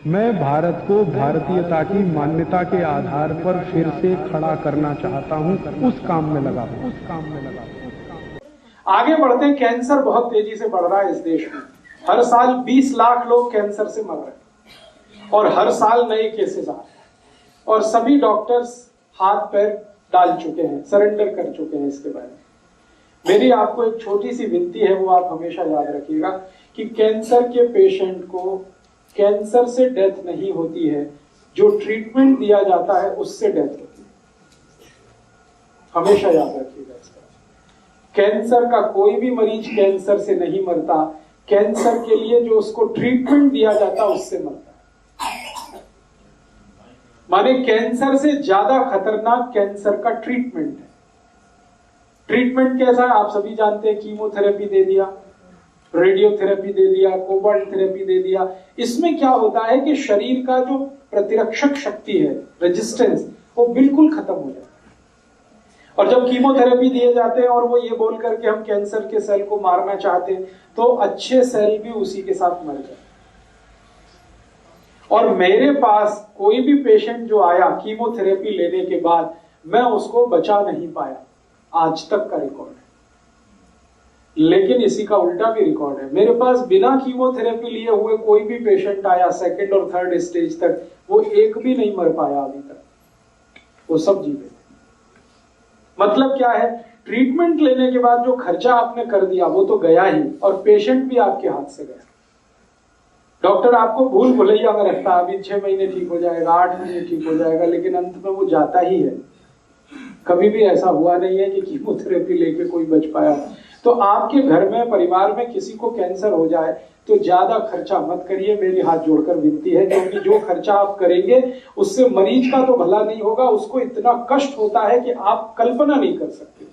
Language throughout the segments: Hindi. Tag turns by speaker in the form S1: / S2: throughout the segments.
S1: मैं भारत को भारतीयता की मान्यता के आधार पर फिर से खड़ा करना चाहता हूं, उस काम में लगा हूं।
S2: आगे बढ़ते हैं। कैंसर बहुत तेजी से बढ़ रहा है इस देश में। हर साल 20 लाख लोग कैंसर से मर रहे हैं और हर साल नए केसेस आ रहे हैं और सभी डॉक्टर्स हाथ पैर डाल चुके हैं, सरेंडर कर चुके हैं इसके बारे में। मेरी आपको एक छोटी सी विनती है, वो आप हमेशा याद रखिएगा कि कैंसर के पेशेंट को कैंसर से डेथ नहीं होती है, जो ट्रीटमेंट दिया जाता है उससे डेथ होती है। हमेशा याद रखिएगा इसका। कैंसर का कोई भी मरीज कैंसर से नहीं मरता, कैंसर के लिए जो उसको ट्रीटमेंट दिया जाता है उससे मरता है। माने कैंसर से ज्यादा खतरनाक कैंसर का ट्रीटमेंट है। ट्रीटमेंट कैसा है आप सभी जानते हैं। कीमोथेरेपी दे दिया, रेडियोथेरेपी दे दिया, कोबाल्ट थेरेपी दे दिया। इसमें क्या होता है कि शरीर का जो प्रतिरक्षक शक्ति है, रेजिस्टेंस, वो बिल्कुल खत्म हो जाता है। और जब कीमोथेरेपी दिए जाते हैं और वो ये बोल करके हम कैंसर के सेल को मारना चाहते हैं, तो अच्छे सेल भी उसी के साथ मर जाते हैं। और मेरे पास कोई भी पेशेंट जो आया कीमोथेरेपी लेने के बाद, मैं उसको बचा नहीं पाया, आज तक का रिकॉर्ड है। लेकिन इसी का उल्टा भी रिकॉर्ड है। मेरे पास बिना कीमोथेरेपी लिए हुए कोई भी पेशेंट आया सेकंड और थर्ड स्टेज तक, वो एक भी नहीं मर पाया अभी तक, वो सब जीवे। मतलब क्या है, ट्रीटमेंट लेने के बाद जो खर्चा आपने कर दिया वो तो गया ही, और पेशेंट भी आपके हाथ से गया। डॉक्टर आपको भूल भुलैया में रखता है, अभी 6 महीने ठीक हो जाएगा, 8 महीने ठीक हो जाएगा, लेकिन अंत में वो जाता ही है। कभी भी ऐसा हुआ नहीं है कि कीमोथेरेपी लेके कोई बच पाया। तो आपके घर में, परिवार में किसी को कैंसर हो जाए तो ज्यादा खर्चा मत करिए, मेरी हाथ जोड़कर विनती है। क्योंकि जो खर्चा आप करेंगे उससे मरीज का तो भला नहीं होगा, उसको इतना कष्ट होता है कि आप कल्पना नहीं कर सकते।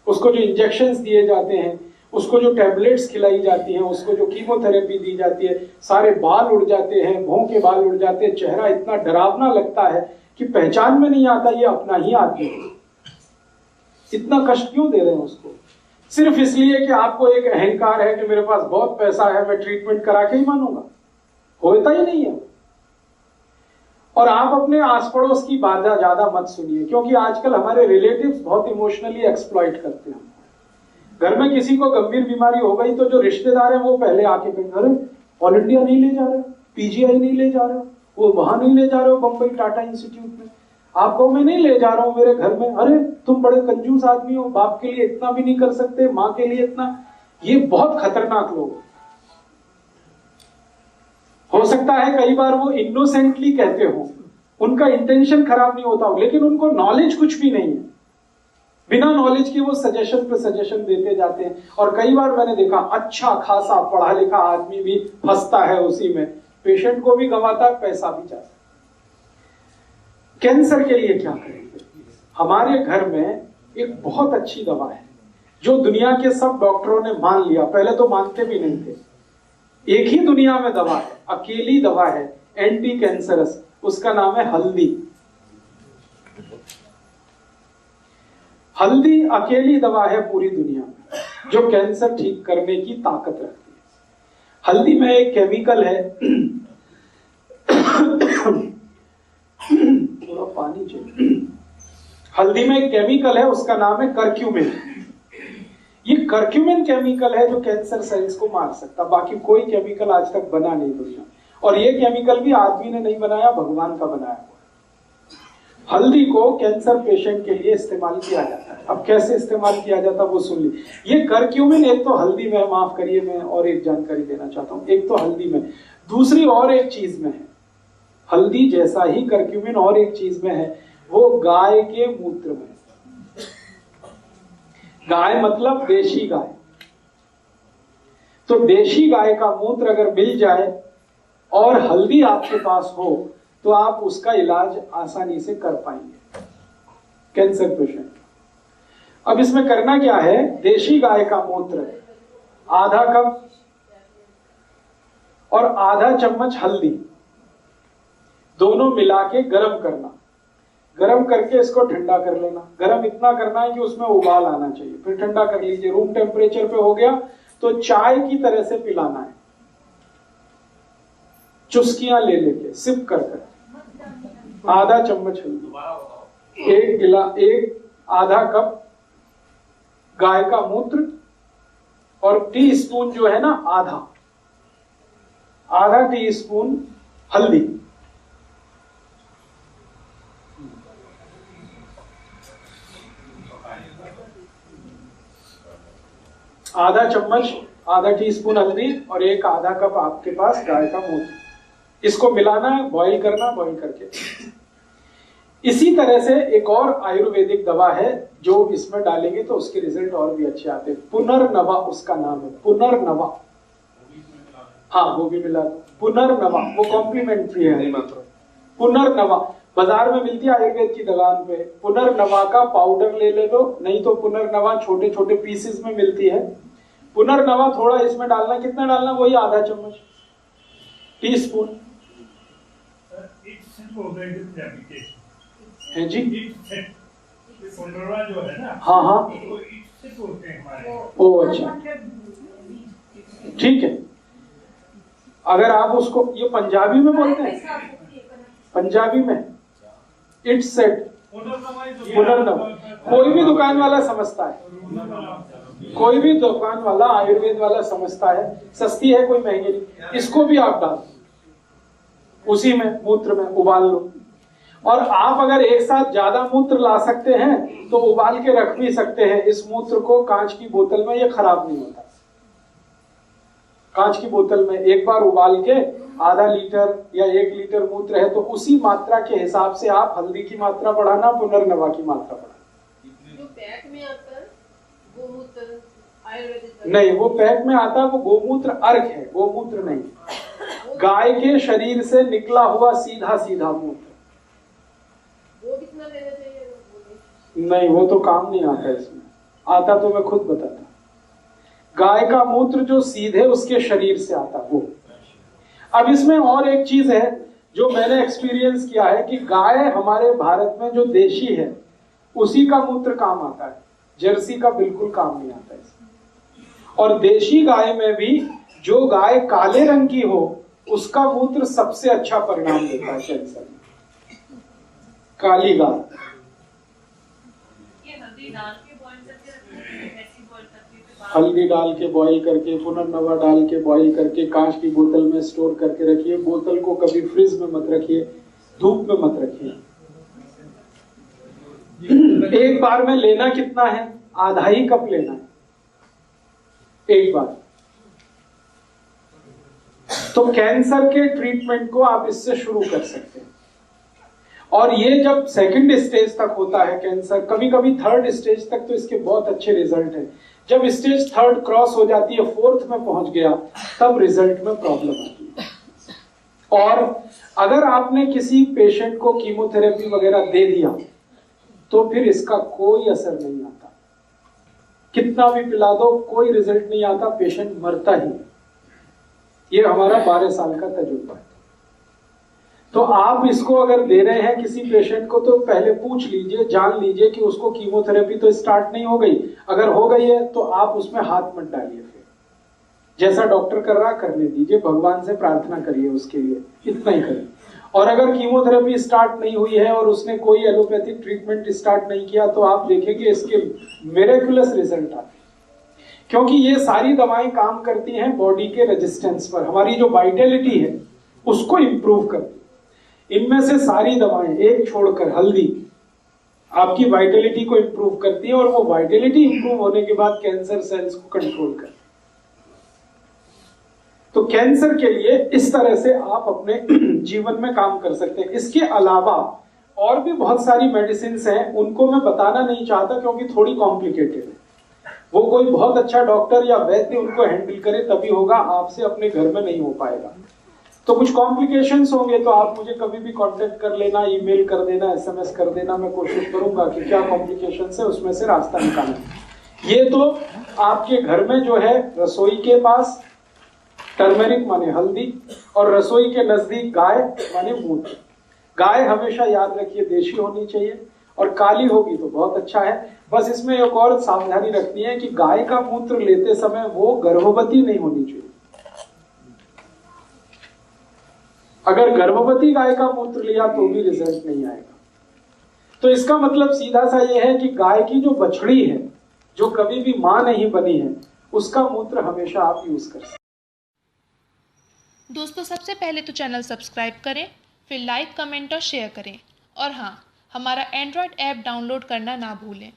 S2: उसको जो इंजेक्शंस दिए जाते हैं, उसको जो टैबलेट्स खिलाई जाती हैं, उसको जो कीमोथेरेपी दी जाती है, सारे बाल उड़ जाते हैं, भौं के बाल उड़ जाते हैं, चेहरा इतना डरावना लगता है कि पहचान में नहीं आता ये अपना ही आदमी है। इतना कष्ट क्यों दे रहे हैं उसको? सिर्फ इसलिए कि आपको एक अहंकार है कि मेरे पास बहुत पैसा है, मैं ट्रीटमेंट करा के ही मानूंगा। होता ही नहीं है। और आप अपने आस पड़ोस की बात ज्यादा मत सुनिए, क्योंकि आजकल हमारे रिलेटिव्स बहुत इमोशनली एक्सप्लॉइट करते हैं। घर में किसी को गंभीर बीमारी हो गई तो जो रिश्तेदार है वो पहले आके कहेंगे, अरे ऑल इंडिया नहीं ले जा रहे हो, पीजीआई नहीं ले जा रहे हो, वो वहां नहीं ले जा रहे हो, बंबई टाटा इंस्टीट्यूट में। आपको मैं नहीं ले जा रहा हूं मेरे घर में, अरे तुम बड़े कंजूस आदमी हो, बाप के लिए इतना भी नहीं कर सकते, मां के लिए इतना। ये बहुत खतरनाक लोग। हो सकता है कई बार वो इनोसेंटली कहते हो, उनका इंटेंशन खराब नहीं होता हो, लेकिन उनको नॉलेज कुछ भी नहीं है। बिना नॉलेज के वो सजेशन पे सजेशन देते जाते हैं। और कई बार मैंने देखा अच्छा खासा पढ़ा लिखा आदमी भी फंसता है उसी में, पेशेंट को भी गंवाता है, पैसा भी जाता है। कैंसर के लिए क्या करेंगे? हमारे घर में एक बहुत अच्छी दवा है जो दुनिया के सब डॉक्टरों ने मान लिया, पहले तो मानते भी नहीं थे। एक ही दुनिया में दवा है, अकेली दवा है, एंटी कैंसरस, उसका नाम है हल्दी। हल्दी अकेली दवा है पूरी दुनिया में जो कैंसर ठीक करने की ताकत रखती है। हल्दी में एक केमिकल है, थोड़ा पानी चाहिए। हल्दी में एक केमिकल है, उसका नाम है करक्यूमिन। ये करक्यूमिन केमिकल है जो कैंसर सेल्स को मार सकता, बाकी कोई केमिकल आज तक बना नहीं दुनिया। और ये केमिकल भी आदमी ने नहीं बनाया, भगवान का बनाया हुआ। हल्दी को कैंसर पेशेंट के लिए इस्तेमाल किया जाता है। अब कैसे इस्तेमाल किया जाता है वो सुन लीजिए। ये करक्यूमिन एक तो हल्दी में, माफ करिए मैं और एक जानकारी देना चाहता हूं, एक तो हल्दी में, दूसरी और एक चीज में है। हल्दी जैसा ही करक्यूमिन और एक चीज में है, वो गाय के मूत्र में। गाय मतलब देशी गाय। तो देशी गाय का मूत्र अगर मिल जाए और हल्दी आपके पास हो तो आप उसका इलाज आसानी से कर पाएंगे कैंसर पेशेंट। अब इसमें करना क्या है, देशी गाय का मूत्र आधा कप और आधा चम्मच हल्दी दोनों मिला के गर्म करना। गर्म करके इसको ठंडा कर लेना। गर्म इतना करना है कि उसमें उबाल आना चाहिए, फिर ठंडा कर लीजिए। रूम टेम्परेचर पे हो गया तो चाय की तरह से पिलाना है। चुस्कियां ले लेके सिप कर आधा चम्मच हल्दी, एक आधा कप गाय का मूत्र, और टीस्पून जो है ना आधा टीस्पून हल्दी, आधा चम्मच, आधा टीस्पून हल्दी और एक आधा कप आपके पास गाय का मूत्र। इसको मिलाना है, बॉईल करना, बॉईल करके। इसी तरह से एक और आयुर्वेदिक दवा है जो इसमें डालेंगे तो उसके रिजल्ट और भी अच्छे आते हैं। पुनर्नवा उसका नाम है, पुनर्नवा। हाँ, वो भी मिला। पुनर्नवा वो कॉम्प्लीमेंट्री है। पुनर्नवा बाजार में मिलती है आयुर्वेद की दुकान पे। पुनर्नवा का पाउडर ले लो, नहीं तो पुनर्नवा छोटे छोटे पीसेस में मिलती है। पुनर्नवा थोड़ा इसमें डालना, कितना डालना, वही आधा चम्मच, टीस्पून है जी।
S3: जो है ना,
S2: हाँ हाँ, ओ अच्छा, ठीक है। अगर आप उसको, ये पंजाबी में बोलते हैं, पंजाबी में इट्स सेट, पुनर्नवा। कोई भी दुकान वाला समझता है, कोई भी दुकान वाला आयुर्वेद वाला समझता है, सस्ती है, कोई महंगी नहीं। इसको भी आप डाल उसी में, मूत्र में उबाल लो। और आप अगर एक साथ ज्यादा मूत्र ला सकते हैं तो उबाल के रख भी सकते हैं। इस मूत्र को कांच की बोतल में, ये खराब नहीं होता। कांच की बोतल में एक बार उबाल के आधा लीटर या 1 लीटर मूत्र है तो उसी मात्रा के हिसाब से आप हल्दी की मात्रा बढ़ाना, पुनर्नवा की मात्रा बढ़ाना।
S4: जो पैक में आता है गोमूत्र आयुर्वेदिक
S2: नहीं, वो पैक में आता है, वो गोमूत्र अर्क है, गोमूत्र नहीं। गाय के शरीर से निकला हुआ सीधा सीधा मूत्र।
S4: वो कितना लेना चाहिए?
S2: नहीं, वो तो काम नहीं आता इसमें। आता तो मैं खुद बताता। गाय का मूत्र जो सीधे उसके शरीर से आता वो। अब इसमें और एक चीज है जो मैंने एक्सपीरियंस किया है कि गाय हमारे भारत में जो देशी है उसी का मूत्र काम आता है, जर्सी का बिल्कुल काम नहीं आता इसमें। और देशी गाय में भी जो गाय काले रंग की हो उसका मूत्र सबसे अच्छा परिणाम देता है कैंसर में। काली गाय हल्दी डाल के बॉईल करके, पुनर्नवा डाल के बॉईल करके, कांच की बोतल में स्टोर करके रखिए। बोतल को कभी फ्रिज में मत रखिए, धूप में मत रखिए। एक बार में लेना कितना है? आधा ही कप लेना है एक बार। तो कैंसर के ट्रीटमेंट को आप इससे शुरू कर सकते हैं। और ये जब सेकंड स्टेज तक होता है कैंसर, कभी कभी थर्ड स्टेज तक तो इसके बहुत अच्छे रिजल्ट हैं। जब स्टेज थर्ड क्रॉस हो जाती है, फोर्थ में पहुंच गया, तब रिजल्ट में प्रॉब्लम आती है। और अगर आपने किसी पेशेंट को कीमोथेरेपी वगैरह दे दिया तो फिर इसका कोई असर नहीं आता। कितना भी पिला दो कोई रिजल्ट नहीं आता, पेशेंट मरता ही। ये हमारा 12 साल का तजुर्बा है। तो आप इसको अगर दे रहे हैं किसी पेशेंट को तो पहले पूछ लीजिए, जान लीजिए कि उसको कीमोथेरेपी तो स्टार्ट नहीं हो गई। अगर हो गई है तो आप उसमें हाथ मत डालिए। फिर जैसा डॉक्टर कर रहा करने दीजिए, भगवान से प्रार्थना करिए उसके लिए, इतना ही करिए। और अगर कीमोथेरेपी स्टार्ट नहीं हुई है और उसने कोई एलोपैथिक ट्रीटमेंट स्टार्ट नहीं किया तो आप देखेंगे इसके मिरेकुलस रिजल्ट आते हैं। क्योंकि ये सारी दवाएं काम करती हैं बॉडी के रेजिस्टेंस पर, हमारी जो वाइटलिटी है उसको इंप्रूव करती है। इनमें से सारी दवाएं एक छोड़कर हल्दी आपकी वाइटलिटी को इंप्रूव करती है और वो वाइटलिटी इंप्रूव होने के बाद कैंसर सेल्स को कंट्रोल करती है। तो कैंसर के लिए इस तरह से आप अपने जीवन में काम कर सकते हैं। इसके अलावा और भी बहुत सारी मेडिसिन हैं, उनको मैं बताना नहीं चाहता क्योंकि थोड़ी कॉम्प्लिकेटेड है। वो कोई बहुत अच्छा डॉक्टर या वैद्य उनको हैंडल करे तभी होगा, आपसे अपने घर में नहीं हो पाएगा। तो कुछ कॉम्प्लिकेशंस होंगे तो आप मुझे कभी भी कांटेक्ट कर लेना, ईमेल कर देना, एसएमएस कर देना। मैं कोशिश करूंगा कि क्या कॉम्प्लिकेशंस है उसमें से रास्ता निकालना। ये तो आपके घर में जो है, रसोई के पास टर्मेरिक माने हल्दी और रसोई के नजदीक गाय माने मूत्र। गाय हमेशा याद रखिए देशी होनी चाहिए और काली होगी तो बहुत अच्छा है। बस इसमें एक और सावधानी रखनी है कि गाय का मूत्र लेते समय वो गर्भवती नहीं होनी चाहिए। अगर गर्भवती गाय का मूत्र लिया तो भी रिजल्ट नहीं आएगा। तो इसका मतलब सीधा सा ये है कि गाय की जो बछड़ी है, जो कभी भी मां नहीं बनी है, उसका मूत्र हमेशा आप यूज कर सकते।
S3: दोस्तों, सबसे पहले तो चैनल सब्सक्राइब करें, फिर लाइक, कमेंट और शेयर करें। और हाँ, हमारा एंड्रॉयड ऐप डाउनलोड करना ना भूलें।